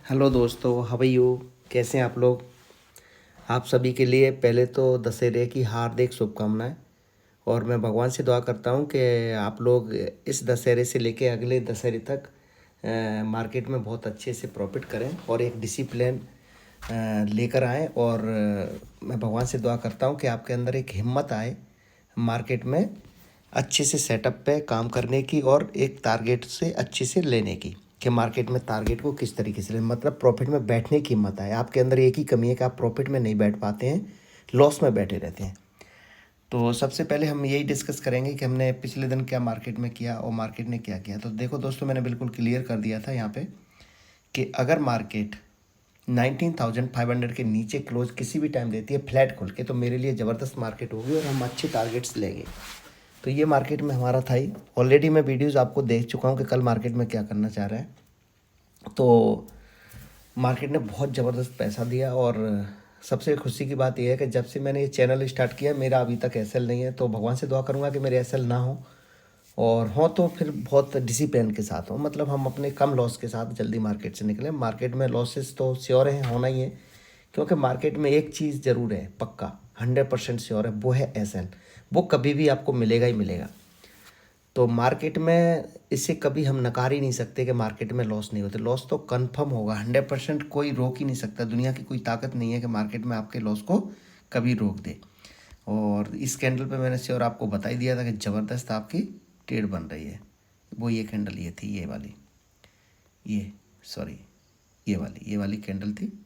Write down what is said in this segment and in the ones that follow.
Hello दोस्तों, how are you. कैसे हैं आप लोग। आप सभी के लिए पहले तो दशहरे की हार्दिक शुभकामनाएं। और मैं भगवान से दुआ करता हूं कि आप लोग इस दशहरे से लेके अगले दशहरे तक मार्केट में बहुत अच्छे से प्रॉफिट करें और एक डिसिप्लिन लेकर आएँ। और मैं भगवान से दुआ करता हूं कि आपके अंदर एक हिम्मत आए मार्केट में अच्छे से सेटअप पे काम करने की और एक टारगेट से अच्छे से लेने की, कि मार्केट में टारगेट को किस तरीके से लें, मतलब प्रॉफिट में बैठने की हिम्मत आए। आपके अंदर एक ही कमी है कि आप प्रॉफिट में नहीं बैठ पाते हैं, लॉस में बैठे रहते हैं। तो सबसे पहले हम यही डिस्कस करेंगे कि हमने पिछले दिन क्या मार्केट में किया और मार्केट ने क्या किया। तो देखो दोस्तों, मैंने बिल्कुल क्लियर कर दिया था यहाँ पे कि अगर मार्केट 19,500 के नीचे क्लोज किसी भी टाइम देती है फ्लैट खोल के, तो मेरे लिए ज़बरदस्त मार्केट होगी और हम अच्छे टारगेट्स लेंगे। तो ये मार्केट में हमारा था ही। ऑलरेडी मैं वीडियोस आपको देख चुका हूँ कि कल मार्केट में क्या करना चाह रहा है। तो मार्केट ने बहुत ज़बरदस्त पैसा दिया। और सबसे खुशी की बात यह है कि जब से मैंने ये चैनल स्टार्ट किया मेरा अभी तक एसएल नहीं है। तो भगवान से दुआ करूँगा कि मेरे एसएल ना हो, और हो तो फिर बहुत डिसिप्लिन के साथ हो, मतलब हम अपने कम लॉस के साथ जल्दी मार्केट से निकलें। मार्केट में लॉसेस तो श्योर है, होना ही है, क्योंकि मार्केट में एक चीज़ ज़रूर है पक्का, 100% श्योर है, वो है एसएल। वो कभी भी आपको मिलेगा ही मिलेगा। तो मार्केट में इसे कभी हम नकार ही नहीं सकते कि मार्केट में लॉस नहीं होते। लॉस तो कंफर्म होगा 100%, कोई रोक ही नहीं सकता। दुनिया की कोई ताकत नहीं है कि मार्केट में आपके लॉस को कभी रोक दे। और इस कैंडल पे मैंने श्योर आपको बता ही दिया था कि ज़बरदस्त आपकी ट्रेड बन रही है। वो ये कैंडल ये थी, ये वाली, ये सॉरी ये वाली कैंडल थी,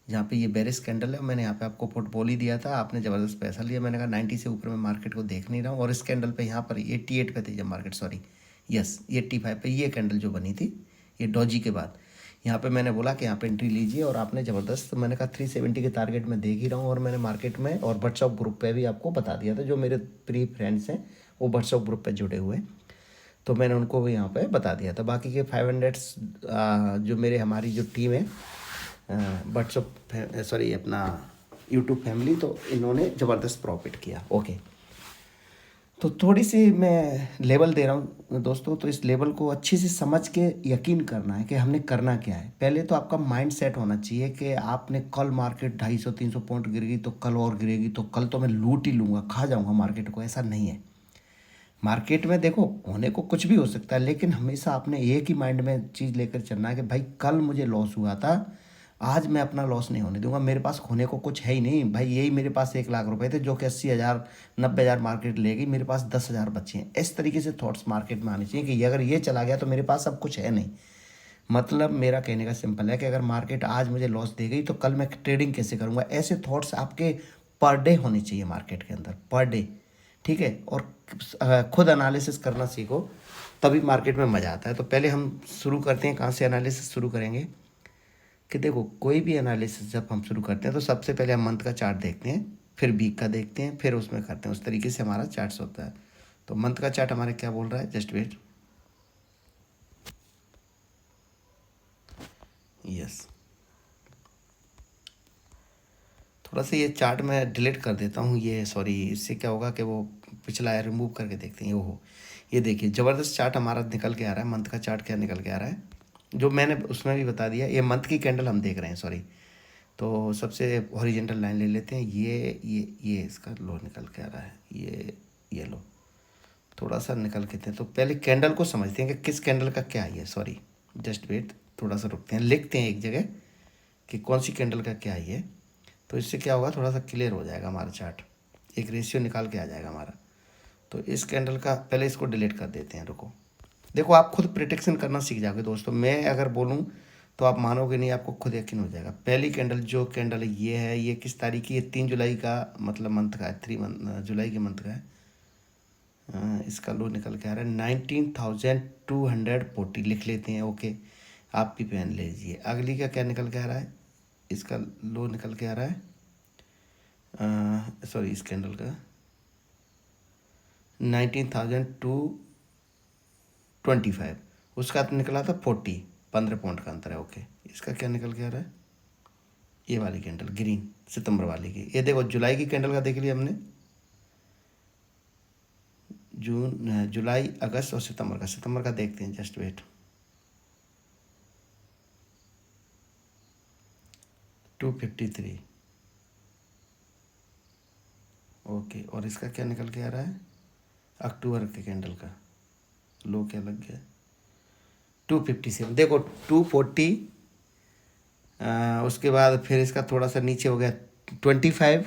जहाँ पे ये बेरिश कैंडल है। मैंने यहाँ पे आपको पोर्टफोली दिया था, आपने ज़बरदस्त पैसा लिया। मैंने कहा 90 से ऊपर मैं मार्केट को देख नहीं रहा हूँ। और इस कैंडल पे यहाँ पर 88 पे थी जब मार्केट, सॉरी यस 85 पे ये कैंडल जो बनी थी, ये डॉजी के बाद यहाँ पे मैंने बोला कि यहाँ पे एंट्री लीजिए। और आपने ज़बरदस्त, मैंने कहा 370 के टारगेट में देख ही रहा हूँ। और मैंने मार्केट में और व्हाट्सअप ग्रुप पे भी आपको बता दिया था, जो मेरे प्री फ्रेंड्स हैं वो व्हाट्सअप ग्रुप पे जुड़े हुए हैं, तो मैंने उनको भी यहाँ पे बता दिया था। बाकी के 500 जो मेरे हमारी जो टीम है व्हाट्सअप सॉरी अपना यूट्यूब फैमिली, तो इन्होंने ज़बरदस्त प्रॉफिट किया। ओके, तो थोड़ी सी मैं लेवल दे रहा हूँ दोस्तों। तो इस लेवल को अच्छे से समझ के यकीन करना है कि हमने करना क्या है। पहले तो आपका माइंड सेट होना चाहिए कि आपने कल मार्केट 250-300 पॉइंट गिर गई तो कल और गिरेगी, तो कल तो मैं लूट ही लूँगा, खा जाऊँगा मार्केट को। ऐसा नहीं है। मार्केट में देखो होने को कुछ भी हो सकता है, लेकिन हमेशा आपने एक ही माइंड में चीज़ लेकर चलना है कि भाई कल मुझे लॉस हुआ था, आज मैं अपना लॉस नहीं होने दूंगा। मेरे पास खोने को कुछ है ही नहीं भाई, यही मेरे पास 1 लाख रुपए थे जो कि 80,000 90,000 मार्केट ले गई, मेरे पास 10,000 बचे हैं। इस तरीके से थॉट्स मार्केट में आने चाहिए कि अगर ये चला गया तो मेरे पास अब कुछ है नहीं। मतलब मेरा कहने का सिंपल है कि अगर मार्केट आज मुझे लॉस दे गई तो कल मैं ट्रेडिंग कैसे करूँगा। ऐसे थॉट्स आपके पर डे होने चाहिए मार्केट के अंदर, पर डे। ठीक है। और खुद एनालिसिस करना सीखो, तभी मार्केट में मज़ा आता है। तो पहले हम शुरू करते हैं, कहाँ से एनालिसिस शुरू करेंगे कि देखो कोई भी एनालिसिस जब हम शुरू करते हैं तो सबसे पहले हम मंथ का चार्ट देखते हैं, फिर वीक का देखते हैं, फिर उसमें करते हैं। उस तरीके से हमारा चार्ट्स होता है। तो मंथ का चार्ट हमारे क्या बोल रहा है, जस्ट वेट। यस, थोड़ा सा ये चार्ट मैं डिलीट कर देता हूँ, ये सॉरी, इससे क्या होगा कि वो पिछला है रिमूव करके देखते हैं। ओहो, ये देखिए ज़बरदस्त चार्ट हमारा निकल के आ रहा है। मंथ का चार्ट क्या निकल के आ रहा है, जो मैंने उसमें भी बता दिया। ये मंथ की कैंडल हम देख रहे हैं, सॉरी। तो सबसे हॉरिजेंटल लाइन ले लेते हैं। ये इसका लो निकल के आ रहा है, ये लो थोड़ा सा निकल के थे। तो पहले कैंडल को समझते हैं कि किस कैंडल का क्या है, सॉरी जस्ट वेट, थोड़ा सा रुकते हैं, लिखते हैं एक जगह कि कौन सी कैंडल का क्या है। तो इससे क्या होगा, थोड़ा सा क्लियर हो जाएगा हमारा चार्ट, एक रेशियो निकाल के आ जाएगा हमारा। तो इस कैंडल का पहले इसको डिलीट कर देते हैं, रुको। देखो आप खुद प्रिडिक्शन करना सीख जाओगे दोस्तों, मैं अगर बोलूँ तो आप मानोगे नहीं, आपको खुद यकीन हो जाएगा। पहली कैंडल जो कैंडल ये है, ये किस तारीख की, ये 3 जुलाई का, मतलब मंथ का है, 3 जुलाई के मंथ का है। इसका लो निकल के आ रहा है 19,240, लिख लेते हैं। ओके, आप भी पेन लीजिए। अगली का क्या निकल के आ रहा है, इसका लो निकल के आ रहा है, सॉरी इस कैंडल का 19,225, उसका तो निकला था 15 पॉइंट का अंतर है। ओके, इसका क्या निकल के आ रहा है, ये वाली कैंडल ग्रीन सितंबर वाली की। ये देखो जुलाई की कैंडल का देख लिया हमने, जून जुलाई अगस्त और सितंबर का देखते हैं, जस्ट वेट। 253। ओके, और इसका क्या निकल के आ रहा है? अक्टूबर के कैंडल का लो क्या लग गया? 257। देखो 240, उसके बाद फिर इसका थोड़ा सा नीचे हो गया 25,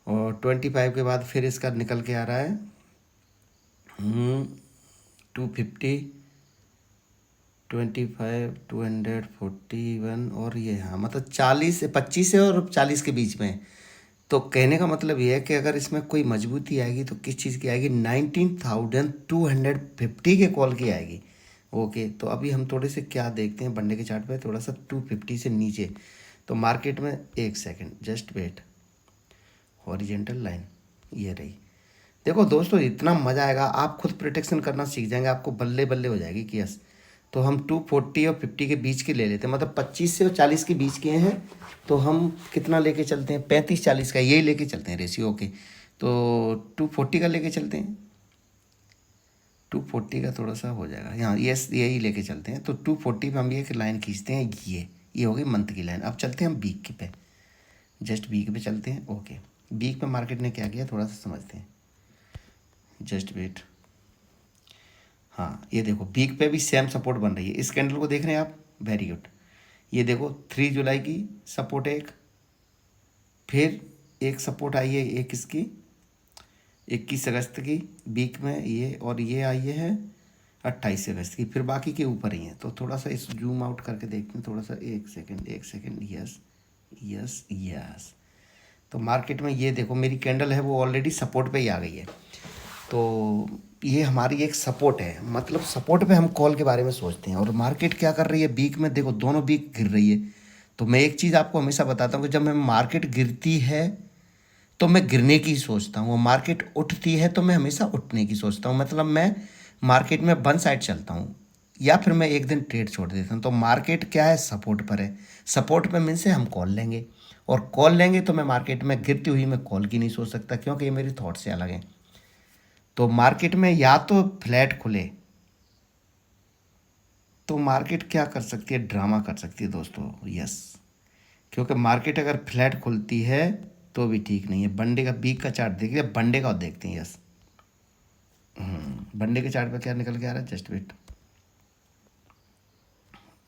और 25 के बाद फिर इसका निकल के आ रहा है 250, 25, 241, और ये हाँ मतलब 40 से 25 से और 40 के बीच में। तो कहने का मतलब ये है कि अगर इसमें कोई मजबूती आएगी तो किस चीज़ की आएगी? 19,250 के कॉल की आएगी। ओके, तो अभी हम थोड़े से क्या देखते हैं बंडे के चार्ट पे, थोड़ा सा 250 से नीचे। तो मार्केट में, एक second just wait, horizontal line ये रही। देखो दोस्तों, इतना मज़ा आएगा, आप खुद प्रोटेक्शन करना सीख जाएंगे, आपको बल्ले बल्ले हो जाएगी कि यस। तो हम 240 और 50 के बीच के ले लेते हैं, मतलब 25 से और 40 के बीच के हैं। तो हम कितना लेके चलते हैं? 35-40 का यही लेके चलते हैं रेशियो। ओके, तो 240 का लेके चलते हैं। 240 का थोड़ा सा हो जाएगा यहाँ, यस यही लेके चलते हैं। तो 240 पे हम ये एक लाइन खींचते हैं, ये हो गई मंथ की लाइन। अब चलते हैं हम वीक के पे, जस्ट वीक पे चलते हैं। ओके, वीक पे मार्केट ने क्या किया थोड़ा सा समझते हैं, जस्ट वेट। हाँ, ये देखो वीक पे भी सेम सपोर्ट बन रही है। इस कैंडल को देख रहे हैं आप? Very good. ये देखो 3 जुलाई की सपोर्ट है एक, फिर एक सपोर्ट आई है एक इसकी 21 अगस्त की वीक में ये, और ये आई है 28 अगस्त की, फिर बाकी के ऊपर ही हैं। तो थोड़ा सा इस जूम आउट करके देखते हैं थोड़ा सा, एक सेकंड, यस यस यस। तो मार्केट में ये देखो मेरी कैंडल है वो ऑलरेडी सपोर्ट पे ही आ गई है। तो ये हमारी एक सपोर्ट है, मतलब सपोर्ट पे हम कॉल के बारे में सोचते हैं। और मार्केट क्या कर रही है वीक में? देखो दोनों वीक गिर रही है। तो मैं एक चीज़ आपको हमेशा बताता हूँ कि जब मैं मार्केट गिरती है तो मैं गिरने की सोचता हूँ, और मार्केट उठती है तो मैं हमेशा उठने की सोचता हूँ। मतलब मैं मार्केट में वन साइड चलता हूँ, या फिर मैं एक दिन ट्रेड छोड़ देता हूँ। तो मार्केट क्या है? सपोर्ट पर है। सपोर्ट पे मीन से हम कॉल लेंगे, और कॉल लेंगे तो मैं मार्केट में गिरती हुई मैं कॉल की नहीं सोच सकता, क्योंकि ये मेरी थॉट से अलग है। तो मार्केट में या तो फ्लैट खुले तो मार्केट क्या कर सकती है? ड्रामा कर सकती है दोस्तों, यस। क्योंकि मार्केट अगर फ्लैट खुलती है तो भी ठीक नहीं है। बंडे का वीक का चार्ट देखिए, बंडे का देखते हैं, यस। बंडे के चार्ट पे क्या निकल के आ रहा है? Just wait.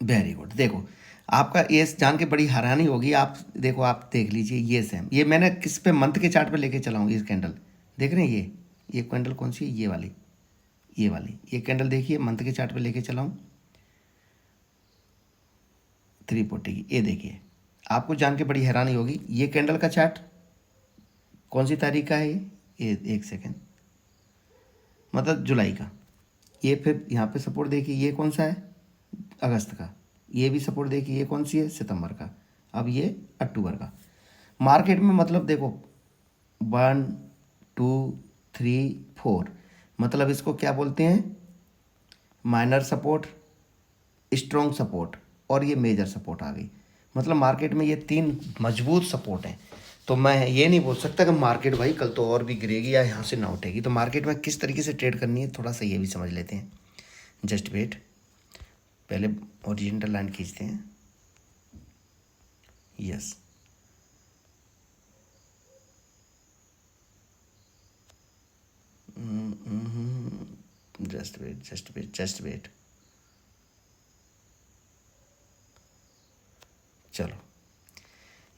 Very good. देखो आपका ये जान के बड़ी हैरानी होगी, आप देखो, आप देख लीजिए ये सेम, ये मैंने किस पे? मंथ के चार्ट पे लेके चला हूँ। ये कैंडल देख रहे हैं? ये कैंडल कौन सी है? ये वाली ये कैंडल देखिए, मंथ के चार्ट पे लेके चला हूँ 340 की। ये देखिए, आपको जान के बड़ी हैरानी होगी, ये कैंडल का चार्ट कौन सी तारीख का है? ये एक सेकेंड, मतलब जुलाई का। ये फिर यहाँ पे सपोर्ट देखिए, ये कौन सा है? अगस्त का। ये भी सपोर्ट देखिए, ये कौन सी है? सितंबर का। अब ये अक्टूबर का। मार्केट में मतलब देखो 1, 2, 3, 4, मतलब इसको क्या बोलते हैं? माइनर सपोर्ट, स्ट्रॉन्ग सपोर्ट, और ये मेजर सपोर्ट आ गई। मतलब मार्केट में ये 3 मजबूत सपोर्ट हैं। तो मैं ये नहीं बोल सकता कि मार्केट भाई कल तो और भी गिरेगी या यहाँ से ना उठेगी। तो मार्केट में किस तरीके से ट्रेड करनी है थोड़ा सा ये भी समझ लेते हैं। जस्ट वेट, पहले ओरिजिनल लाइन खींचते हैं, यस। Just wait. चलो,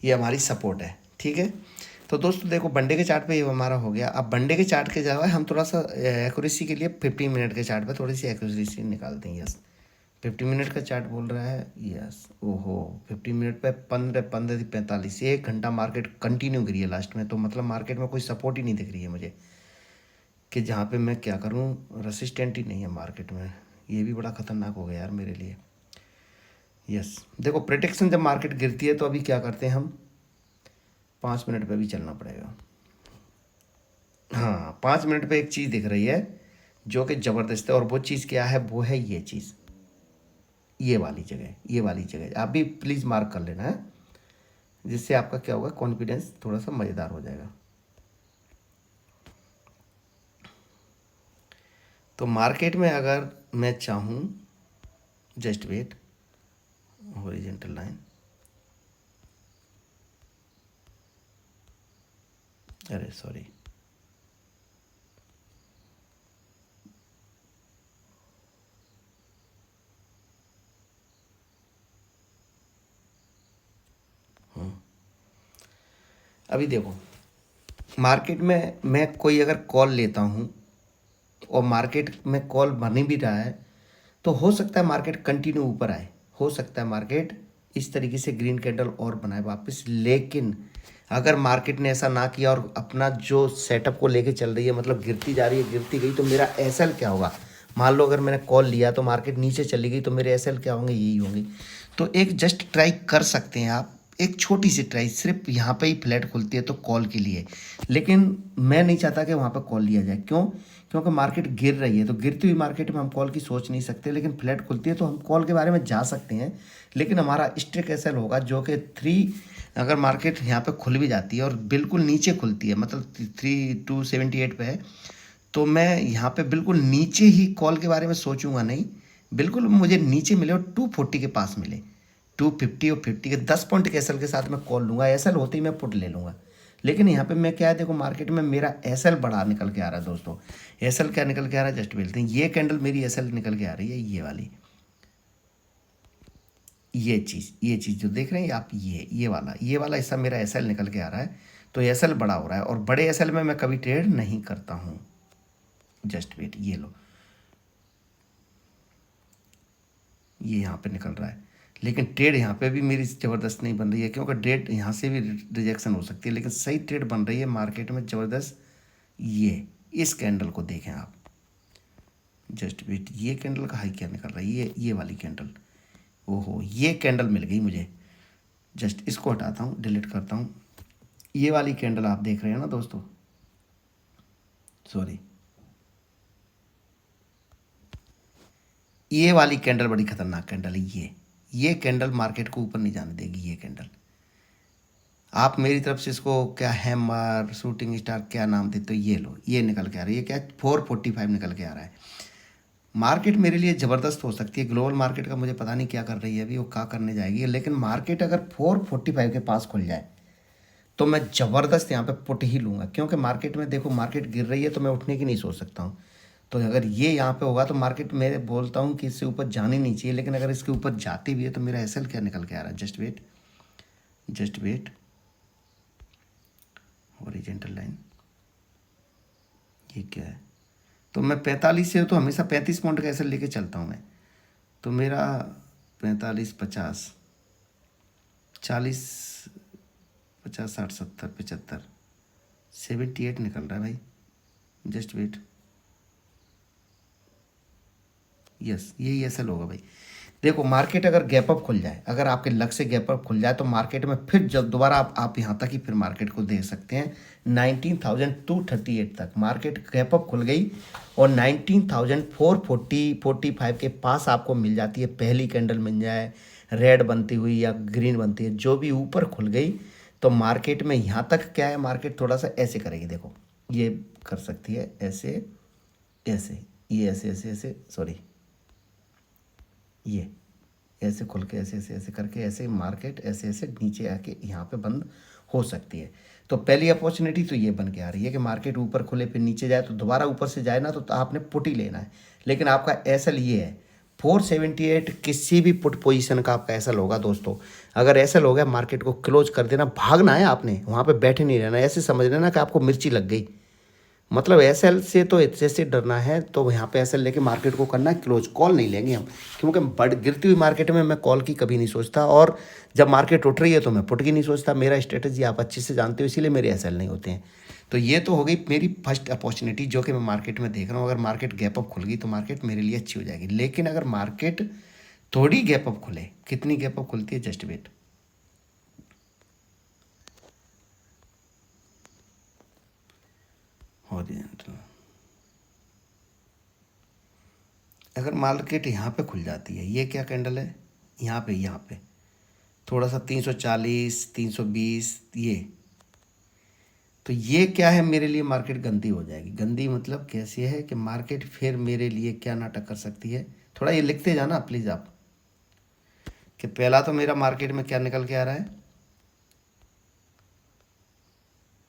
ये हमारी सपोर्ट है, ठीक है। तो दोस्तों देखो बंडे के चार्ट पे ये हमारा हो गया। अब बंडे के चार्ट के जगह हम थोड़ा सा एक्यूरेसी के लिए 15 मिनट के चार्ट पे थोड़ी सी एक्यूरेसी निकालते हैं, यस। 50 मिनट का चार्ट बोल रहा है, यस। ओहो, 50 मिनट पे 15 1 घंटा मार्केट कंटिन्यू गिरी है लास्ट में। तो मतलब मार्केट में कोई सपोर्ट ही नहीं दिख रही है मुझे, कि जहाँ पे मैं क्या करूँ, रेसिस्टेंट ही नहीं है मार्केट में। ये भी बड़ा ख़तरनाक हो गया यार मेरे लिए, यस। देखो प्रोटेक्शन जब मार्केट गिरती है तो अभी क्या करते हैं हम, 5 मिनट पे भी चलना पड़ेगा। हाँ, 5 मिनट पे एक चीज़ दिख रही है जो कि ज़बरदस्त है, और वो चीज़ क्या है? वो है ये चीज़, ये वाली जगह आप भी प्लीज़ मार्क कर लेना है, जिससे आपका क्या होगा, कॉन्फिडेंस थोड़ा सा मज़ेदार हो जाएगा। तो मार्केट में अगर मैं चाहूँ, जस्ट वेट, हॉरिजॉन्टल लाइन, अरे सॉरी। अभी देखो, मार्केट में मैं कोई अगर कॉल लेता हूँ और मार्केट में कॉल बन भी रहा है, तो हो सकता है मार्केट कंटिन्यू ऊपर आए, हो सकता है मार्केट इस तरीके से ग्रीन कैंडल और बनाए वापस। लेकिन अगर मार्केट ने ऐसा ना किया और अपना जो सेटअप को लेके चल रही है, मतलब गिरती जा रही है, गिरती गई, तो मेरा एसएल क्या होगा? मान लो अगर मैंने कॉल लिया तो मार्केट नीचे चली गई, तो मेरे एसएल क्या होंगे? यही होंगे। तो एक जस्ट ट्राई कर सकते हैं आप, एक छोटी सी ट्राई, सिर्फ यहाँ पे ही फ्लैट खुलती है तो कॉल के लिए। लेकिन मैं नहीं चाहता कि वहाँ पर कॉल लिया जाए। क्यों? क्योंकि मार्केट गिर रही है, तो गिरती हुई मार्केट में हम कॉल की सोच नहीं सकते, लेकिन फ्लैट खुलती है तो हम कॉल के बारे में जा सकते हैं। लेकिन हमारा स्ट्रिक एसएल होगा जो कि 3, अगर मार्केट यहाँ पे खुल भी जाती है और बिल्कुल नीचे खुलती है, मतलब 3278 पे है, तो मैं यहाँ पे बिल्कुल नीचे ही कॉल के बारे में सोचूंगा नहीं। बिल्कुल मुझे नीचे मिले और 240 के पास मिले, 250 और 50 के 10 पॉइंट के एसएल के साथ मैं कॉल लूँगा। एसएल होते ही मैं पुट ले लूँगा। लेकिन यहाँ पे मैं क्या है, देखो मार्केट में मेरा एसएल बड़ा निकल के आ रहा है दोस्तों। एसएल क्या निकल के आ रहा है? जस्ट बोलते हैं, ये कैंडल मेरी एसएल निकल के आ रही है, ये वाली, ये चीज़ जो देख रहे हैं आप, ये वाला हिस्सा मेरा एसएल निकल के आ रहा है। तो एसएल बड़ा हो रहा है और बड़े एसएल में मैं कभी ट्रेड नहीं करता हूँ। जस्ट वेट, ये लो, ये यहाँ पे निकल रहा है। लेकिन ट्रेड यहाँ पे भी मेरी ज़बरदस्त नहीं बन रही है, क्योंकि ट्रेड यहाँ से भी रिजेक्शन हो सकती है, लेकिन सही ट्रेड बन रही है मार्केट में ज़बरदस्त। ये इस कैंडल को देखें आप, जस्ट वेट, ये कैंडल का हाई क्या निकल रहा है? ये वाली कैंडल, ओहो, ये कैंडल मिल गई मुझे। जस्ट इसको हटाता हूँ, डिलीट करता हूँ। ये वाली कैंडल आप देख रहे हैं ना दोस्तों, सॉरी, ये वाली कैंडल बड़ी खतरनाक कैंडल है। ये कैंडल मार्केट को ऊपर नहीं जाने देगी। ये कैंडल आप मेरी तरफ से इसको क्या हैमर, शूटिंग स्टार, क्या नाम देते हो, ये लो, ये निकल के आ रही है, क्या 445 निकल के आ रहा है। मार्केट मेरे लिए ज़बरदस्त हो सकती है। ग्लोबल मार्केट का मुझे पता नहीं क्या कर रही है अभी, वो क्या करने जाएगी। लेकिन मार्केट अगर 445 के पास खुल जाए तो मैं ज़बरदस्त यहाँ पे पुट ही लूँगा, क्योंकि मार्केट में देखो, मार्केट गिर रही है तो मैं उठने की नहीं सोच सकता हूँ। तो अगर ये यहाँ पे होगा तो मार्केट, मैं बोलता हूँ कि इससे ऊपर जानी नहीं चाहिए, लेकिन अगर इसके ऊपर जाती भी है तो मेरा एसएल क्या निकल के आ रहा है? जस्ट वेट, हॉरिजॉन्टल लाइन, ये क्या है? तो मैं 45 से तो हमेशा 35 पॉइंट का एसएल लेके चलता हूँ मैं। तो मेरा 45, 50, 40, 50, 60, 70, 75, 78 निकल रहा है भाई। जस्ट वेट, यस, यही एसएल होगा भाई। देखो मार्केट अगर गैप अप खुल जाए, अगर आपके लक से गैप अप खुल जाए, तो मार्केट में फिर जब दोबारा आप यहाँ तक ही फिर मार्केट को देख सकते हैं 19,238 तक। मार्केट गैप अप खुल गई और 19,445 के पास आपको मिल जाती है। पहली कैंडल मिल जाए रेड बनती हुई या ग्रीन बनती है, जो भी ऊपर खुल गई, तो मार्केट में यहाँ तक क्या है, मार्केट थोड़ा सा ऐसे करेगी। देखो ये कर सकती है ऐसे, ऐसे, ये ऐसे ऐसे ऐसे, सॉरी, ये ऐसे खुल के ऐसे ऐसे ऐसे करके, ऐसे मार्केट ऐसे ऐसे नीचे आके यहाँ पे बंद हो सकती है। तो पहली अपॉर्चुनिटी तो ये बन के आ रही है कि मार्केट ऊपर खुले फिर नीचे जाए, तो दोबारा ऊपर से जाए ना, तो आपने पुट ही लेना है। लेकिन आपका एसएल ये है 478, किसी भी पुट पोजीशन का आपका एसएल होगा दोस्तों। अगर एसएल हो गया, मार्केट को क्लोज कर देना, भागना है आपने, वहाँ पे बैठे नहीं रहना। ऐसे समझ लेना कि आपको मिर्ची लग गई, मतलब एसएल से तो ऐसे डरना है, तो यहाँ पे एसएल लेके मार्केट को करना है क्लोज। कॉल नहीं लेंगे हम, क्योंकि बड़ गिरती हुई मार्केट में मैं कॉल की कभी नहीं सोचता, और जब मार्केट उठ रही है तो मैं पुट की नहीं सोचता। मेरा स्ट्रेटजी आप अच्छे से जानते हो, इसीलिए मेरे एसएल नहीं होते हैं। तो ये तो हो गई मेरी फर्स्ट अपॉर्चुनिटी जो कि मैं मार्केट में देख रहा हूँ। अगर मार्केट गैप अप खुल गई तो मार्केट मेरे लिए अच्छी हो जाएगी। लेकिन अगर मार्केट थोड़ी गैप अप खुले, कितनी गैप अप खुलती है? जस्ट वेट, हॉरिजॉन्टल, अगर मार्केट यहाँ पे खुल जाती है, ये क्या कैंडल है, यहाँ पे थोड़ा सा 340, 320, तो ये क्या है, मेरे लिए मार्केट गंदी हो जाएगी। गंदी मतलब कैसी है कि मार्केट फिर मेरे लिए क्या नाटक कर सकती है। थोड़ा ये लिखते जाना प्लीज़ आप, कि पहला तो मेरा मार्केट में क्या निकल के आ रहा है,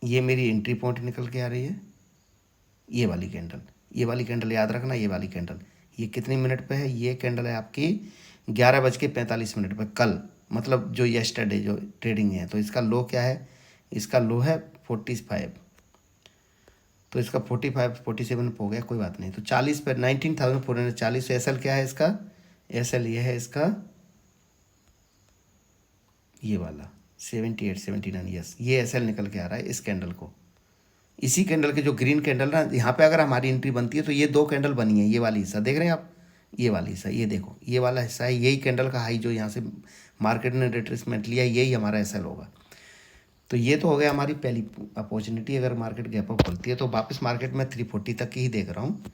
ये मेरी एंट्री पॉइंट निकल के आ रही है, ये वाली कैंडल, ये वाली कैंडल याद रखना, ये वाली कैंडल। ये कितनी मिनट पे है? ये कैंडल है आपकी 11:45 पे कल, मतलब जो येस्टरडे जो ट्रेडिंग है। तो इसका लो क्या है? इसका लो है 45। तो इसका 47 हो गया, कोई बात नहीं। तो 40 पे 19,440। एस एल क्या है इसका? एस एल ये है इसका, ये वाला 78-79। यस, ये एस एल निकल के आ रहा है इस कैंडल को। इसी कैंडल के जो ग्रीन कैंडल ना, यहाँ पे अगर हमारी एंट्री बनती है तो ये 2 कैंडल बनी है। ये वाली हिस्सा देख रहे हैं आप, ये वाली हिस्सा, ये देखो, ये वाला हिस्सा है, यही कैंडल का हाई जो यहाँ से मार्केट ने रिट्रेसमेंट लिया, यही हमारा एस एल होगा। तो ये तो हो गया हमारी पहली अपॉर्चुनिटी। अगर मार्केट गैप अप खुलती है तो वापस मार्केट में 340 तक की ही देख रहा हूँ,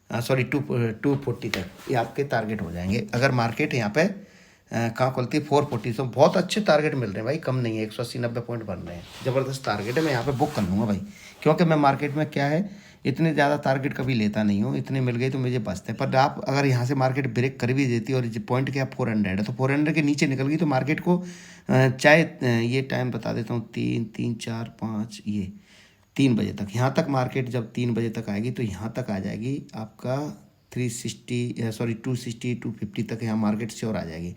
सॉरी 240 तक ये आपके टारगेट हो जाएंगे। अगर मार्केट यहाँ पे कहाँ खुलती है 440, तो बहुत अच्छे टारगेट मिल रहे हैं भाई, कम नहीं है। 180-90 पॉइंट बन रहे हैं, ज़बरदस्त टारगेट है। मैं यहाँ पे बुक कर लूँगा भाई, क्योंकि मैं मार्केट में क्या है, इतने ज़्यादा टारगेट कभी लेता नहीं हूँ। इतने मिल गए तो मुझे बचते हैं। पर आप अगर यहाँ से मार्केट ब्रेक कर भी देती है और पॉइंट क्या 400 है, तो 400 के नीचे निकल गई तो मार्केट को चाहे ये टाइम बता देता हूँ, 3, 4, 5, ये 3 बजे तक, यहाँ तक मार्केट जब 3 बजे तक आएगी तो यहाँ तक आ जाएगी आपका 260, 250 तक यहाँ मार्केट श्योर आ जाएगी।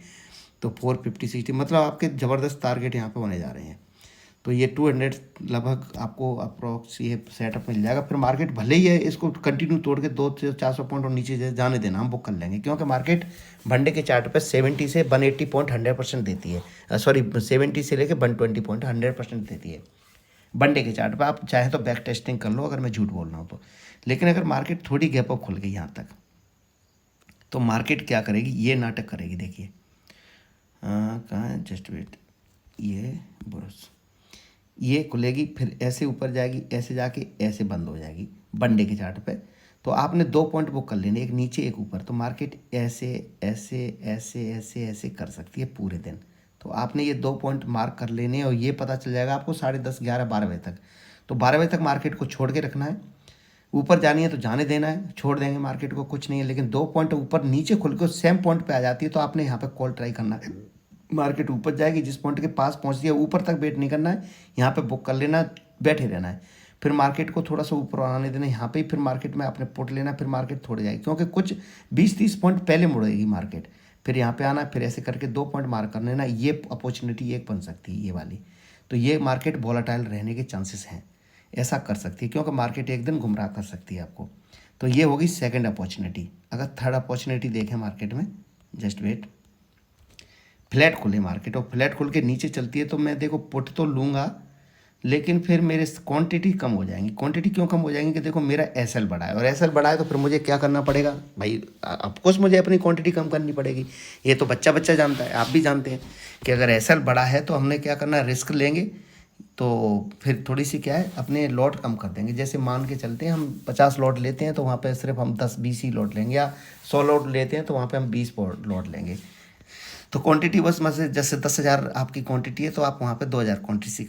तो 450-60 मतलब आपके ज़बरदस्त टारगेट यहाँ पे होने जा रहे हैं। तो ये 200 लगभग आपको अप्रॉक्स ये सेटअप मिल जाएगा। फिर मार्केट भले ही है इसको कंटिन्यू तोड़ के 200-400 पॉइंट और नीचे जाने देना, हम बुक कर लेंगे, क्योंकि मार्केट वनडे के चार्ट पे 70 से 180 पॉइंट 100% देती है। सॉरी 70 से लेके 120 पॉइंट 100% देती है वनडे के चार्ट पे। आप चाहे तो बैक टेस्टिंग कर लो अगर मैं झूठ बोल रहा हूँ तो। लेकिन अगर मार्केट थोड़ी गैप अप खुल गई यहाँ तक, तो मार्केट क्या करेगी? ये नाटक करेगी। देखिए कहाँ है, जस्ट वेट, ये बस ये खुलेगी, फिर ऐसे ऊपर जाएगी, ऐसे जाके ऐसे बंद हो जाएगी वनडे के चार्ट पे। तो आपने 2 पॉइंट बुक कर लेने, एक नीचे एक ऊपर। तो मार्केट ऐसे ऐसे ऐसे ऐसे ऐसे कर सकती है पूरे दिन। तो आपने ये 2 पॉइंट मार्क कर लेने और ये पता चल जाएगा आपको 10:30, 11, 12 बजे तक। तो 12 बजे तक मार्केट को छोड़ के रखना है। ऊपर जानी है तो जाने देना है, छोड़ देंगे मार्केट को, कुछ नहीं है। लेकिन 2 पॉइंट ऊपर नीचे खुल के सेम पॉइंट पे आ जाती है तो आपने यहाँ पे कॉल ट्राई करना है। मार्केट ऊपर जाएगी, जिस पॉइंट के पास पहुँचती है ऊपर तक वेट नहीं करना है, यहाँ पे बुक कर लेना, बैठे रहना है। फिर मार्केट को थोड़ा सा ऊपर आने देना, यहाँ पे फिर मार्केट में आपने पुट लेना, फिर मार्केट थोड़ी जाएगी, क्योंकि कुछ 20-30 पॉइंट पहले मुड़ेगी मार्केट। फिर यहाँ पे आना, फिर ऐसे करके 2 पॉइंट मार्क कर लेना। ये अपॉर्चुनिटी एक बन सकती है, ये वाली। तो ये मार्केट वोलेटाइल रहने के चांसेस हैं, ऐसा कर सकती है, क्योंकि मार्केट एक दिन गुमराह कर सकती है आपको। तो ये होगी सेकंड अपॉर्चुनिटी। अगर थर्ड अपॉर्चुनिटी देखें मार्केट में, जस्ट वेट, फ्लैट खुले मार्केट और फ्लैट खुल के नीचे चलती है तो मैं देखो पुट तो लूँगा, लेकिन फिर मेरे क्वांटिटी कम हो जाएंगी। क्वांटिटी क्यों कम हो जाएंगी? कि देखो मेरा एस एल बढ़ा है, और एस एल बढ़ा है तो फिर मुझे क्या करना पड़ेगा भाई? ऑफकोर्स मुझे अपनी क्वांटिटी कम करनी पड़ेगी। ये तो बच्चा बच्चा जानता है, आप भी जानते हैं कि अगर एस एल बढ़ा है तो हमने क्या करना है, रिस्क लेंगे। तो फिर थोड़ी सी क्या है, अपने लॉट कम कर देंगे। जैसे मान के चलते हैं हम 50 लॉट लेते हैं तो वहाँ पे सिर्फ हम 10-20 ही लॉट लेंगे, या 100 लॉट लेते हैं तो वहाँ पे हम 20 लॉट लेंगे। तो क्वांटिटी बस मतलब जैसे 10,000 आपकी क्वांटिटी है तो आप वहाँ पे 2,000 क्वांटिटी से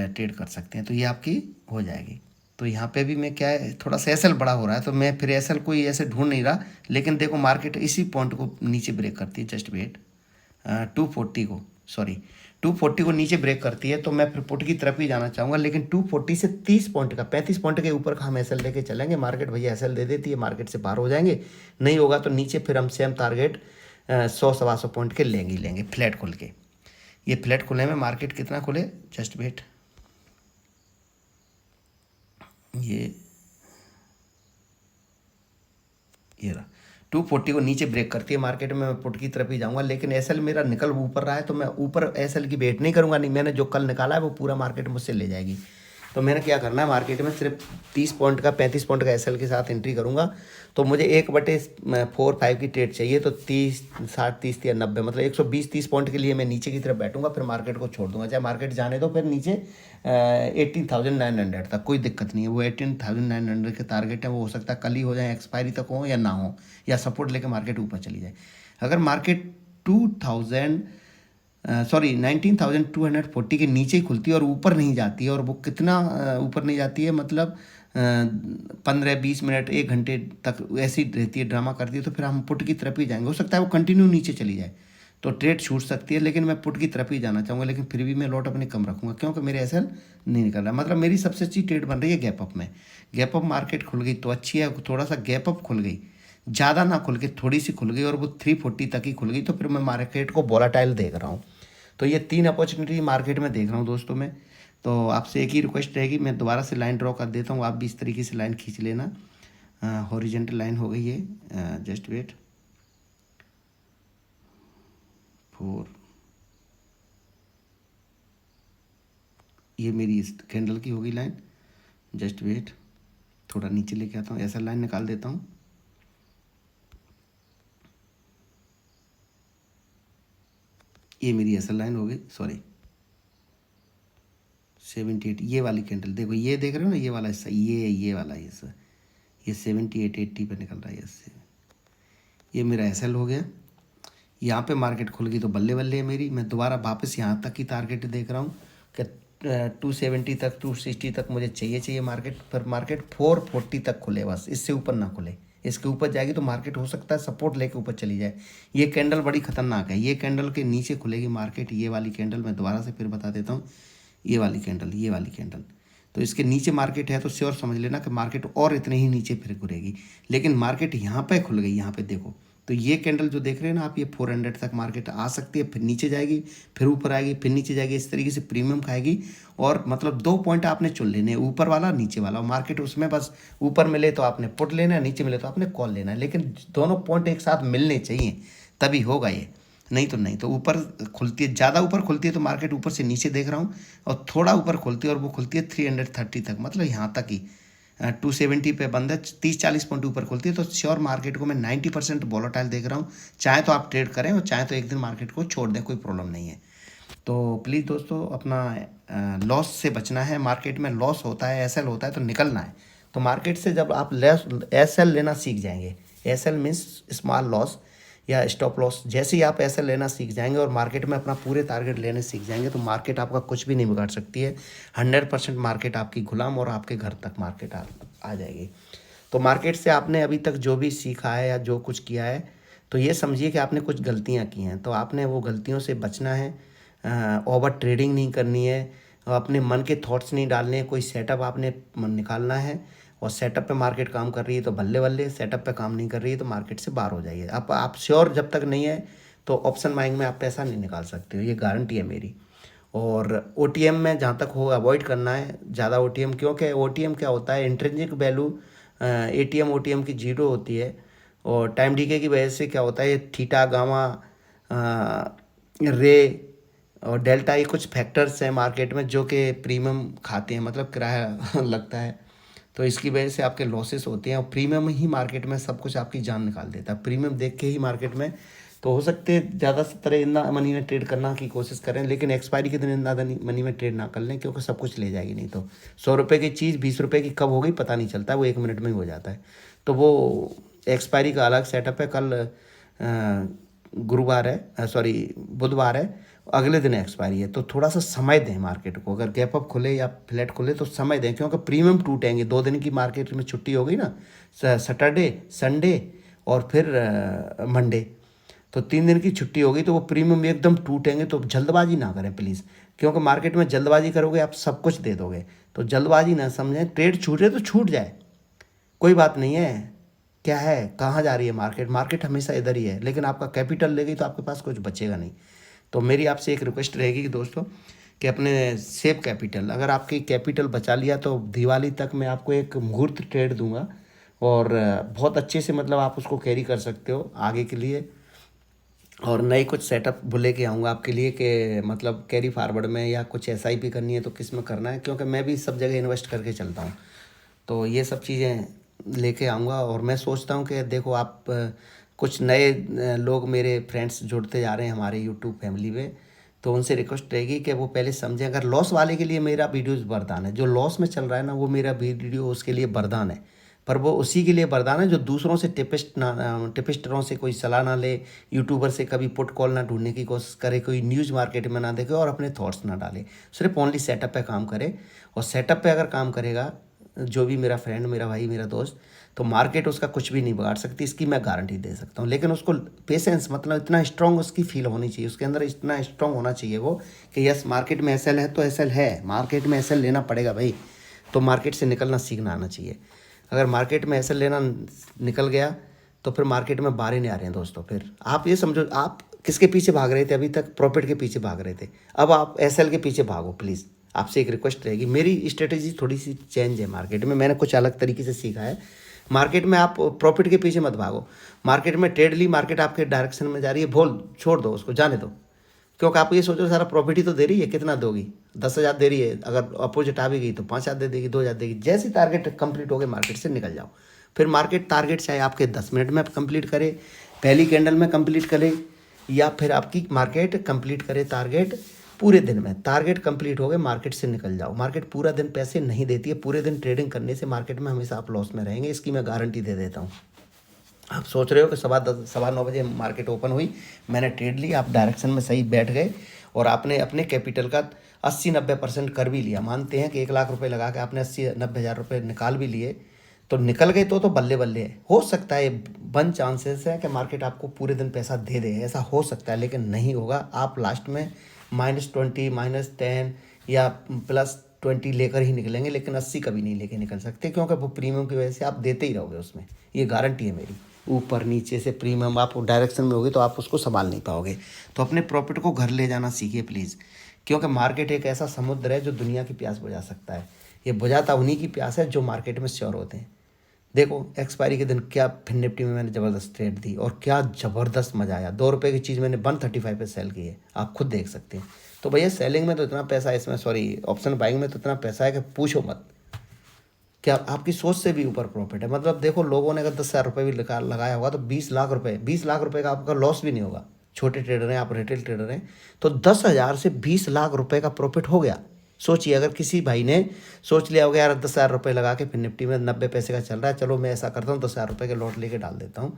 ट्रेड कर सकते हैं, तो ये आपकी हो जाएगी। तो यहाँ पे भी मैं क्या है, थोड़ा सा एसएल बड़ा हो रहा है तो मैं फिर एसएल कोई ऐसे ढूंढ नहीं रहा। लेकिन देखो मार्केट इसी पॉइंट को नीचे ब्रेक करती है, जस्ट वेट, 240 को नीचे ब्रेक करती है, तो मैं फिर पुट की तरफ ही जाना चाहूँगा। लेकिन 240 से 30 पॉइंट का, 35 पॉइंट के ऊपर का हम एसएल लेके चलेंगे। मार्केट भैया एसएल दे देती है, मार्केट से बाहर हो जाएंगे, नहीं होगा तो नीचे फिर हम सेम टारगेट 100-125 पॉइंट के लेंगे फ्लैट खुल के। ये फ्लैट खुलने में मार्केट कितना खुले, जस्ट वेट, ये रहा 240 को नीचे ब्रेक करती है मार्केट में, मैं पुट की तरफ ही जाऊंगा। लेकिन एसएल मेरा निकल ऊपर रहा है तो मैं ऊपर एसएल की वेट नहीं करूंगा। नहीं, मैंने जो कल निकाला है वो पूरा मार्केट मुझसे ले जाएगी। तो मैंने क्या करना है, मार्केट में सिर्फ 30 पॉइंट का 35 पॉइंट का एसएल के साथ एंट्री करूंगा। तो मुझे 1/4-5 की ट्रेड चाहिए, तो 30, 60, 30 या 90 मतलब 120-30 पॉइंट के लिए मैं नीचे की तरफ बैठूंगा, फिर मार्केट को छोड़ दूंगा। चाहे मार्केट जाने दो फिर नीचे 18,900 तक, कोई दिक्कत नहीं है। वो 18,900 के टारगेट है, वो हो सकता है कल ही हो जाए, एक्सपायरी तक हो या ना हो, या सपोर्ट लेकर मार्केट ऊपर चली जाए। अगर मार्केट 19,240 के नीचे ही खुलती है और ऊपर नहीं जाती है, और वो कितना ऊपर नहीं जाती है मतलब 15-20 मिनट 1 घंटे तक ऐसी रहती है, ड्रामा करती है, तो फिर हम पुट की तरफ ही जाएंगे। हो सकता है वो कंटिन्यू नीचे चली जाए, तो ट्रेड छूट सकती है, लेकिन मैं पुट की तरफ ही जाना चाहूँगा, लेकिन फिर भी मैं लॉट अपने कम रखूँगा क्योंकि मेरे एसएल नहीं निकल रहा। मतलब मेरी सबसे अच्छी ट्रेड बन रही है गैप अप में। गैप अप मार्केट खुल गई तो अच्छी है, थोड़ा सा गैप अप खुल गई, ज़्यादा ना खुल के थोड़ी सी खुल गई और वो 340 तक ही खुल गई, तो फिर मैं मार्केट को वोलेटाइल देख रहा हूँ। तो ये 3 अपॉर्चुनिटी मार्केट में देख रहा हूँ दोस्तों मैं। तो आपसे एक ही रिक्वेस्ट रहेगी, मैं दोबारा से लाइन ड्रॉ कर देता हूँ, आप भी इस तरीके से लाइन खींच लेना। हॉरिजेंटल लाइन हो गई है, जस्ट वेट 4, ये मेरी इस कैंडल की होगी लाइन। जस्ट वेट, थोड़ा नीचे लेके आता हूँ, ऐसा लाइन निकाल देता हूँ। ये मेरी ऐसा लाइन हो गई, सॉरी 78, ये वाली कैंडल देखो, ये देख रहे हो ना, ये वाला हिस्सा, ये वाला हिस्सा, ये 78 80 पे निकल रहा है इससे। ये मेरा एसएल हो गया। यहाँ पे मार्केट खुल गई तो बल्ले बल्ले है मेरी। मैं दोबारा वापस यहाँ तक की टारगेट देख रहा हूँ कि 270 तक 260 तक मुझे चाहिए मार्केट, पर मार्केट 440 तक खुले, बस इससे ऊपर ना खुले। इसके ऊपर जाएगी तो मार्केट हो सकता है सपोर्ट लेके ऊपर चली जाए। ये कैंडल बड़ी खतरनाक है, ये कैंडल के नीचे खुलेगी मार्केट। ये वाली कैंडल मैं दोबारा से फिर बता देता हूँ, ये वाली कैंडल, तो इसके नीचे मार्केट है तो श्योर समझ लेना कि मार्केट और इतने ही नीचे फिर घुरेगी। लेकिन मार्केट यहाँ पे खुल गई, यहाँ पे देखो, तो ये कैंडल जो देख रहे हैं ना आप, ये 400 तक मार्केट आ सकती है, फिर नीचे जाएगी, फिर ऊपर आएगी, फिर नीचे जाएगी, इस तरीके से प्रीमियम खाएगी। और मतलब 2 पॉइंट आपने चुन लेने, ऊपर वाला नीचे वाला, और मार्केट उसमें बस ऊपर मिले तो आपने पुट लेना है, नीचे मिले तो आपने कॉल लेना है, लेकिन दोनों पॉइंट एक साथ मिलने चाहिए तभी होगा ये, नहीं तो नहीं। तो ऊपर खुलती है, ज़्यादा ऊपर खुलती है तो मार्केट ऊपर से नीचे देख रहा हूँ, और थोड़ा ऊपर खुलती है और वो खुलती है 330 तक, मतलब यहाँ तक ही 270 पे बंद है, 30-40 पॉइंट ऊपर खुलती है, तो श्योर मार्केट को मैं 90% वोलेटाइल देख रहा हूँ। चाहे तो आप ट्रेड करें और चाहे तो एक दिन मार्केट को छोड़ दें, कोई प्रॉब्लम नहीं है। तो प्लीज़ दोस्तों अपना लॉस से बचना है। मार्केट में लॉस होता है, एसएल होता है तो निकलना है। तो मार्केट से जब आप एसएल लेना सीख जाएंगे, एसएल मीन्स स्मॉल लॉस या स्टॉप लॉस, जैसे ही आप एसएल लेना सीख जाएंगे और मार्केट में अपना पूरे टारगेट लेने सीख जाएंगे तो मार्केट आपका कुछ भी नहीं बिगाड़ सकती है। 100% मार्केट आपकी गुलाम और आपके घर तक मार्केट आ जाएगी। तो मार्केट से आपने अभी तक जो भी सीखा है या जो कुछ किया है, तो ये समझिए कि आपने कुछ गलतियाँ की हैं, तो आपने वो गलतियों से बचना है। ओवर ट्रेडिंग नहीं करनी है, अपने मन के थॉट्स नहीं डालने हैं, कोई सेटअप आपने निकालना है। और सेटअप पे मार्केट काम कर रही है तो बल्ले बल्ले, सेटअप पे काम नहीं कर रही है तो मार्केट से बाहर हो जाइए। आप श्योर जब तक नहीं है तो ऑप्शन बाइंग में आप पैसा नहीं निकाल सकते हो, ये गारंटी है मेरी। और ओटीएम में जहाँ तक हो अवॉइड करना है ज़्यादा ओटीएम, क्योंकि ओटीएम क्या होता है, इंट्रिंसिक वैल्यू एटीएम ओटीएम की जीरो होती है, और टाइम डीके की वजह से क्या होता है, ये थीटा गामा रे और डेल्टा, ये कुछ फैक्टर्स हैं मार्केट में जो कि प्रीमियम खाते हैं, मतलब किराया लगता है, तो इसकी वजह से आपके लॉसेस होते हैं। और प्रीमियम ही मार्केट में सब कुछ आपकी जान निकाल देता है, प्रीमियम देख के ही मार्केट में। तो हो सकते हैं ज़्यादा तरह इतना मनी में ट्रेड करना की कोशिश करें, लेकिन एक्सपायरी के दिन इतना मनी में ट्रेड ना कर लें, क्योंकि सब कुछ ले जाएगी। नहीं तो 100 रुपये की चीज़ 20 रुपये की कब हो गई पता नहीं चलता, वो 1 मिनट में ही हो जाता है। तो वो एक्सपायरी का अलग सेटअप है। कल गुरुवार है, सॉरी बुधवार है, अगले दिन एक्सपायरी है, तो थोड़ा सा समय दें मार्केट को। अगर गैप अप खुले या फ्लैट खुले तो समय दें, क्योंकि प्रीमियम टूटेंगे। 2 दिन की मार्केट में छुट्टी हो गई ना, सैटरडे संडे और फिर मंडे, तो 3 दिन की छुट्टी हो गई, तो वो प्रीमियम एकदम टूटेंगे। तो जल्दबाजी ना करें प्लीज़, क्योंकि मार्केट में जल्दबाजी करोगे आप सब कुछ दे दोगे। तो जल्दबाजी ना समझें, ट्रेड छूटे तो छूट जाए, कोई बात नहीं है। क्या है, कहाँ जा रही है मार्केट, मार्केट हमेशा इधर ही है, लेकिन आपका कैपिटल ले गई तो आपके पास कुछ बचेगा नहीं। तो मेरी आपसे एक रिक्वेस्ट रहेगी कि दोस्तों कि अपने सेव कैपिटल, अगर आपकी कैपिटल बचा लिया तो दिवाली तक मैं आपको एक मुहूर्त ट्रेड दूंगा, और बहुत अच्छे से मतलब आप उसको कैरी कर सकते हो आगे के लिए। और नए कुछ सेटअप लेके आऊँगा आपके लिए कि मतलब कैरी फारवर्ड में या कुछ एसआईपी करनी है तो किस में करना है, क्योंकि मैं भी सब जगह इन्वेस्ट करके चलता हूँ। तो ये सब चीज़ें लेके आऊँगा। और मैं सोचता हूँ कि देखो आप कुछ नए लोग मेरे फ्रेंड्स जुड़ते जा रहे हैं हमारे यूट्यूब फैमिली में, तो उनसे रिक्वेस्ट रहेगी कि वो पहले समझें। अगर लॉस वाले के लिए मेरा वीडियोज़ वरदान है, जो लॉस में चल रहा है ना, वो मेरा वीडियो उसके लिए वरदान है, पर वो उसी के लिए वरदान है जो दूसरों से टिपिस्टरों से कोई सलाह ना ले, यूट्यूबर से कभी पुट कॉल ना ढूंढने की कोशिश करे, कोई न्यूज़ मार्केट में ना देखे और अपने थॉट्स ना डाले, सिर्फ ओनली सेटअप पे काम करे। और सेटअप पे अगर काम करेगा जो भी मेरा फ्रेंड, मेरा भाई, मेरा दोस्त, तो मार्केट उसका कुछ भी नहीं बिगाड़ सकती, इसकी मैं गारंटी दे सकता हूँ। लेकिन उसको पेशेंस, मतलब इतना स्ट्रांग उसकी फील होनी चाहिए, उसके अंदर इतना स्ट्रांग होना चाहिए वो कि यस मार्केट में एसएल है तो एसएल है, मार्केट में एसएल लेना पड़ेगा भाई। तो मार्केट से निकलना सीखना आना चाहिए। अगर मार्केट में एसएल लेना निकल गया तो फिर मार्केट में बाहर ही नहीं आ रहे हैं दोस्तों। फिर आप ये समझो, आप किसके पीछे भाग रहे थे अभी तक? प्रॉफिट के पीछे भाग रहे थे, अब आप एसएल के पीछे भागो प्लीज़। आपसे एक रिक्वेस्ट रहेगी, मेरी स्ट्रेटेजी थोड़ी सी चेंज है मार्केट में, मैंने कुछ अलग तरीके से सीखा है। मार्केट में आप प्रॉफिट के पीछे मत भागो। मार्केट में ट्रेड ली, मार्केट आपके डायरेक्शन में जा रही है, बोल छोड़ दो उसको, जाने दो। क्योंकि आप ये सोचो सारा प्रॉफिट ही तो दे रही है, कितना दोगी? 10,000 दे रही है, अगर अपोजिट आ भी गई तो 5,000 दे देगी, 2,000 देगी। जैसे टारगेट कंप्लीट हो गए मार्केट से निकल जाओ। फिर मार्केट टारगेट चाहे आपके 10 मिनट में कंप्लीट करे, पहली कैंडल में कंप्लीट करे, या फिर आपकी मार्केट कंप्लीट करे टारगेट पूरे दिन में। टारगेट कंप्लीट हो गए, मार्केट से निकल जाओ। मार्केट पूरा दिन पैसे नहीं देती है, पूरे दिन ट्रेडिंग करने से मार्केट में हमेशा आप लॉस में रहेंगे, इसकी मैं गारंटी दे देता हूँ। आप सोच रहे हो कि 9:15 बजे मार्केट ओपन हुई, मैंने ट्रेड ली, आप डायरेक्शन में सही बैठ गए और आपने अपने कैपिटल का 80-90% कर भी लिया। मानते हैं कि 1,00,000 रुपये लगा के आपने 80-90 हज़ार रुपये निकाल भी लिए, तो निकल गए तो बल्ले बल्ले है। हो सकता है, वन चांसेस है कि मार्केट आपको पूरे दिन पैसा दे दे, ऐसा हो सकता है, लेकिन नहीं होगा। आप लास्ट में -20, -10 या +20 लेकर ही निकलेंगे, लेकिन 80 कभी नहीं लेके निकल सकते, क्योंकि वो प्रीमियम की वजह से आप देते ही रहोगे उसमें, ये गारंटी है मेरी। ऊपर नीचे से प्रीमियम आप डायरेक्शन में होगी तो आप उसको संभाल नहीं पाओगे। तो अपने प्रॉफिट को घर ले जाना सीखिए प्लीज़, क्योंकि मार्केट एक ऐसा समुद्र है जो दुनिया की प्यास बुझा सकता है। ये बुझाता उन्हीं की प्यास है जो मार्केट में श्योर होते हैं। देखो एक्सपायरी के दिन क्या फिन निफ्टी में मैंने ज़बरदस्त ट्रेड दी और क्या ज़बरदस्त मज़ा आया। 2 रुपये की चीज़ मैंने 135 पे सेल की है, आप खुद देख सकते हैं। तो भैया सेलिंग में तो इतना पैसा है, इसमें सॉरी ऑप्शन बाइंग में तो इतना पैसा है कि पूछो मत। क्या आपकी सोच से भी ऊपर प्रॉफिट है। मतलब देखो, लोगों ने अगर 10,000 रुपये भी लगाया होगा तो 20 लाख रुपये का आपका लॉस भी नहीं होगा। छोटे ट्रेडर हैं, आप रिटेल ट्रेडर हैं, तो 10,000 से 20 लाख रुपये का प्रॉफिट हो गया। सोचिए, अगर किसी भाई ने सोच लिया होगा यार 10,000 रुपये लगा के फिर निफ्टी में 90 पैसे का चल रहा है, चलो मैं ऐसा करता हूँ 10,000 रुपये के लॉट लेके डाल देता हूँ,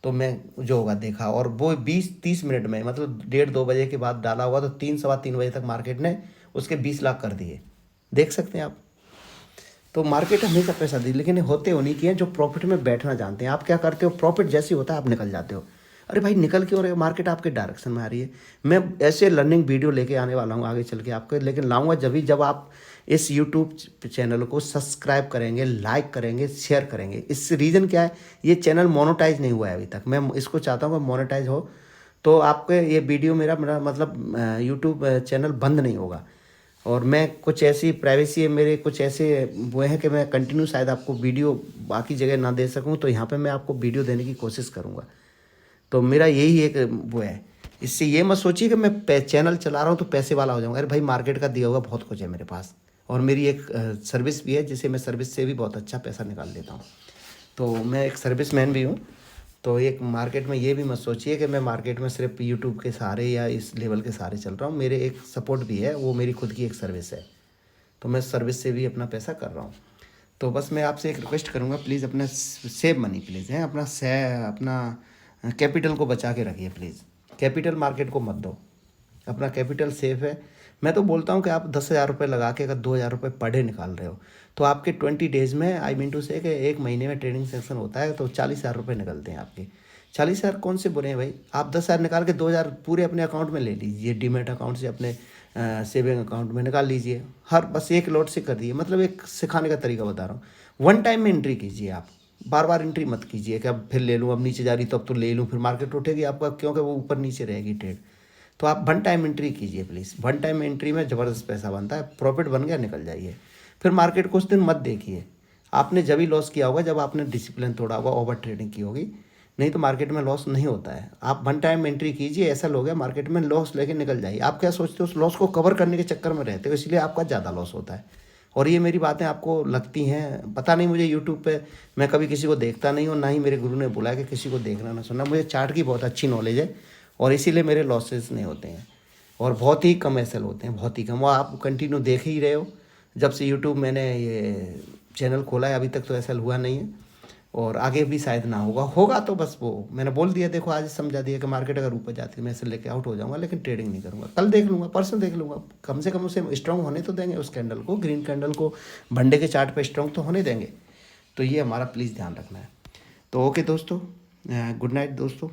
तो मैं जो होगा देखा, और वो 20-30 मिनट में, मतलब 1:30-2 बजे के बाद डाला हुआ तो 3-3:15 बजे तक मार्केट ने उसके 20 लाख कर दिए। देख सकते हैं आप। तो मार्केट हमेशा पैसा दी, लेकिन होते उन्हीं की हैं जो प्रॉफिट में बैठना जानते हैं। आप क्या करते हो, प्रॉफिट जैसे होता है आप निकल जाते हो। अरे भाई निकल क्यों रहे, मार्केट आपके डायरेक्शन में आ रही है। मैं ऐसे लर्निंग वीडियो लेके आने वाला हूँ आगे चल के आपके, लेकिन लाऊंगा जब आप इस यूट्यूब चैनल को सब्सक्राइब करेंगे, लाइक करेंगे, शेयर करेंगे। इस रीज़न क्या है, ये चैनल मोनेटाइज नहीं हुआ है अभी तक, मैं इसको चाहता हूँ कि मोनेटाइज हो, तो आपके ये वीडियो मेरा मतलब यूट्यूब चैनल बंद नहीं होगा। और मैं कुछ ऐसी प्राइवेसी है मेरे, कुछ ऐसे वो हैं कि मैं कंटिन्यू शायद आपको वीडियो बाकी जगह ना दे सकूं, तो यहाँ पे मैं आपको वीडियो देने की कोशिश करूँगा। तो मेरा यही एक वो है। इससे ये मत सोचिए कि मैं चैनल चला रहा हूँ तो पैसे वाला हो जाऊँगा। अरे भाई मार्केट का दिया हुआ बहुत कुछ है मेरे पास, और मेरी एक सर्विस भी है जिसे मैं सर्विस से भी बहुत अच्छा पैसा निकाल लेता हूँ। तो मैं एक सर्विस मैन भी हूँ। तो एक मार्केट में ये भी मत सोचिए कि मैं मार्केट में सिर्फ यूट्यूब के सहारे या इस लेवल के सहारे चल रहा हूँ। मेरे एक सपोर्ट भी है, वो मेरी खुद की एक सर्विस है, तो मैं सर्विस से भी अपना पैसा कर रहा हूँ। तो बस मैं आपसे एक रिक्वेस्ट करूँगा, प्लीज़ अपना सेव मनी प्लीज़ है, अपना कैपिटल को बचा के रखिए प्लीज़। कैपिटल मार्केट को मत दो, अपना कैपिटल सेफ है। मैं तो बोलता हूँ कि आप 10,000 रुपये लगा के अगर 2,000 रुपये पर डे निकाल रहे हो तो आपके 20 डेज़ में, आई मीन टू से कि 1 महीने में ट्रेडिंग सेशन होता है तो 40,000 रुपये निकलते हैं आपके। 40,000 कौन से बुरे हैं भाई। आप 10,000 निकाल के 2,000 पूरे अपने अकाउंट में ले लीजिए, डीमेट अकाउंट से अपने सेविंग अकाउंट में निकाल लीजिए। हर बस एक लॉट से कर दिए, मतलब एक सिखाने का तरीका बता रहा हूँ। वन टाइम में एंट्री कीजिए, आप बार बार एंट्री मत कीजिए कि अब फिर ले लूँ, अब नीचे जा रही तो अब तो ले लूँ, फिर मार्केट उठेगी आपका, क्योंकि वो ऊपर नीचे रहेगी ट्रेड। तो आप वन टाइम एंट्री कीजिए प्लीज़। वन टाइम एंट्री में ज़बरदस्त पैसा बनता है, प्रॉफिट बन गया निकल जाइए। फिर मार्केट को उस दिन मत देखिए, आपने जब ही लॉस किया होगा जब आपने डिसिप्लिन तोड़ा होगा, ओवर ट्रेडिंग की होगी, नहीं तो मार्केट में लॉस नहीं होता है। आप वन टाइम एंट्री कीजिए, ऐसा हो गया मार्केट में लॉस लेके निकल जाइए। आप क्या सोचते हो, उस लॉस को कवर करने के चक्कर में रहते हो, इसलिए आपका ज़्यादा लॉस होता है। और ये मेरी बातें आपको लगती हैं, पता नहीं, मुझे यूट्यूब पे मैं कभी किसी को देखता नहीं हूँ, ना ही मेरे गुरु ने बोला कि किसी को देखना ना सुनना। मुझे चार्ट की बहुत अच्छी नॉलेज है और इसीलिए मेरे लॉसेस नहीं होते हैं, और बहुत ही कम एसएल होते हैं, बहुत ही कम। और आप कंटिन्यू देख ही रहे हो, जब से यूट्यूब मैंने ये चैनल खोला है अभी तक तो एसएल हुआ नहीं है, और आगे भी शायद ना होगा तो बस वो मैंने बोल दिया। देखो आज समझा दिया कि मार्केट अगर ऊपर जाती है मैं एसएल लेके आउट हो जाऊंगा, लेकिन ट्रेडिंग नहीं करूंगा। कल देख लूँगा, परसों देख लूँगा, कम से कम उसे स्ट्रॉन्ग होने तो देंगे, उस कैंडल को, ग्रीन कैंडल को भंडे के चार्ट पे स्ट्रॉन्ग तो होने देंगे। तो ये हमारा प्लीज़ ध्यान रखना है। तो ओके दोस्तों, गुड नाइट दोस्तों।